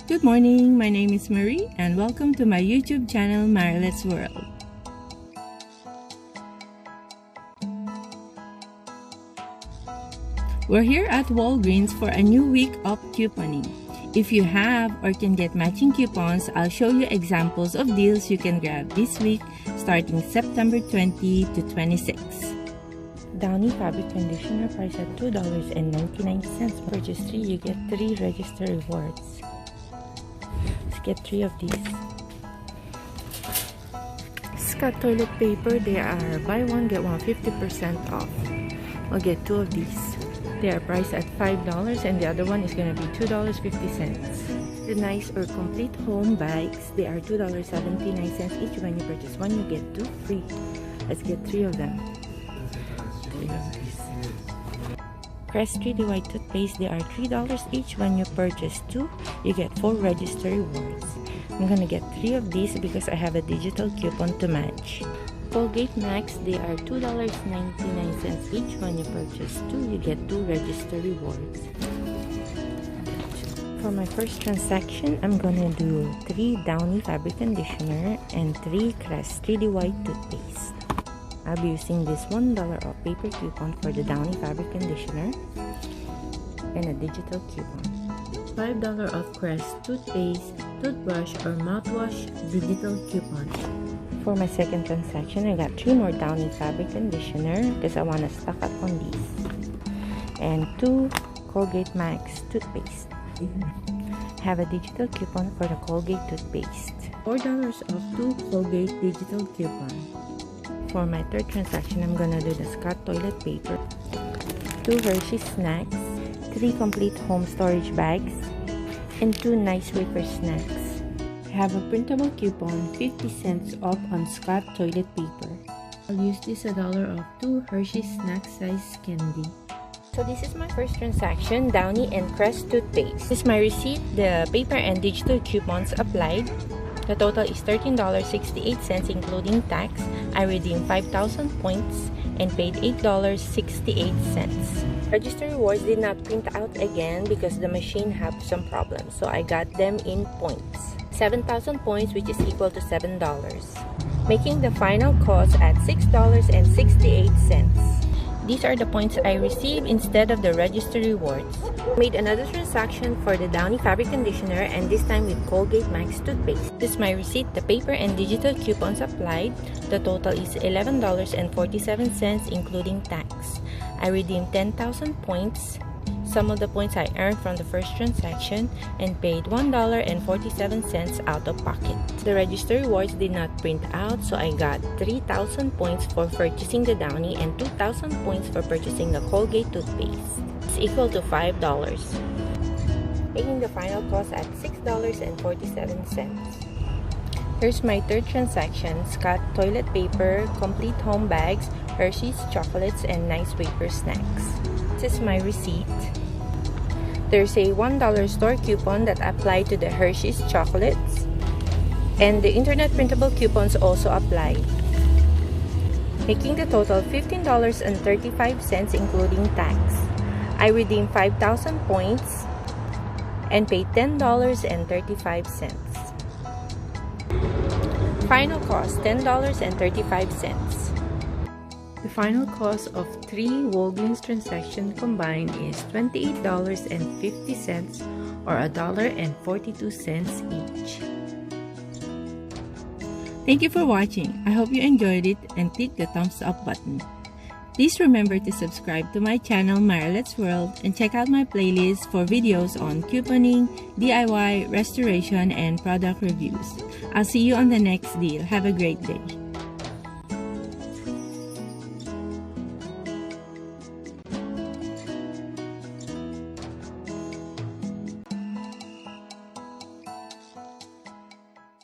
Good morning, my name is Marie and welcome to my YouTube channel Marilet's World. We're here at Walgreens for a new week of couponing. If you have or can get matching coupons, I'll show you examples of deals you can grab this week starting September 20 to 26. Downy fabric conditioner price at $2.99. Purchase 3, you get 3 register rewards. Let's get 3 of these. Scott toilet paper, they are buy one get one 50% off. I'll get 2 of these. They are priced at $5 and the other one is going to be $2.50. The nice or complete home bags, they are $2.79 each. When you purchase one, you get 2 free. Let's get 3 of them. 3 of these. Crest 3D White toothpaste, they are $3 each. When you purchase 2, you get 4 register rewards. I'm going to get 3 of these because I have a digital coupon to match. Colgate Max, they are $2.99 each. When you purchase 2, you get 2 register rewards. For my first transaction, I'm gonna do 3 Downy fabric conditioner and 3 Crest 3D White toothpaste. I'll be using this $1 off paper coupon for the Downy fabric conditioner and a digital coupon. $5 off Crest toothpaste, toothbrush, or mouthwash digital coupon. For my second transaction, I got 3 more Downy fabric conditioner because I want to stock up on these. And 2 Colgate Max toothpaste. Have a digital coupon for the Colgate toothpaste. $4 off 2 Colgate digital coupon. For my third transaction, I'm gonna do the Scott toilet paper, 2 Hershey's snacks, 3 complete home storage bags, and 2 nice wafer snacks. Have a printable coupon, 50 cents off on Scott toilet paper. I'll use this $1 off 2 Hershey's snack size candy. So this is my first transaction, Downy and Crest toothpaste. This is my receipt, the paper and digital coupons applied. The total is $13.68 including tax. I redeemed 5,000 points and paid $8.68. Register rewards did not print out again because the machine had some problems, so I got them in points. 7,000 points, which is equal to $7, making the final cost at $6.68. These are the points I received instead of the register rewards. Made another transaction for the Downy fabric conditioner and this time with Colgate Max toothpaste. This is my receipt, the paper and digital coupons applied. The total is $11.47 including tax. I redeemed 10,000 points. Some of the points I earned from the first transaction and paid $1.47 out of pocket. The register rewards did not print out, so I got 3,000 points for purchasing the Downy and 2,000 points for purchasing the Colgate toothpaste. It's equal to $5, making the final cost at $6.47. Here's my third transaction, Scott toilet paper, complete home bags, Hershey's chocolates, and nice wafer snacks. This is my receipt. There's a $1 store coupon that applied to the Hershey's chocolates, and the internet printable coupons also applied, making the total $15.35 including tax. I redeemed 5,000 points and paid $10.35. Final cost $10.35. The final cost of 3 Walgreens transactions combined is $28.50 or $1.42 each. Thank you for watching. I hope you enjoyed it and click the thumbs up button. Please remember to subscribe to my channel Marilet's World and check out my playlist for videos on couponing, DIY, restoration, and product reviews. I'll see you on the next deal. Have a great day.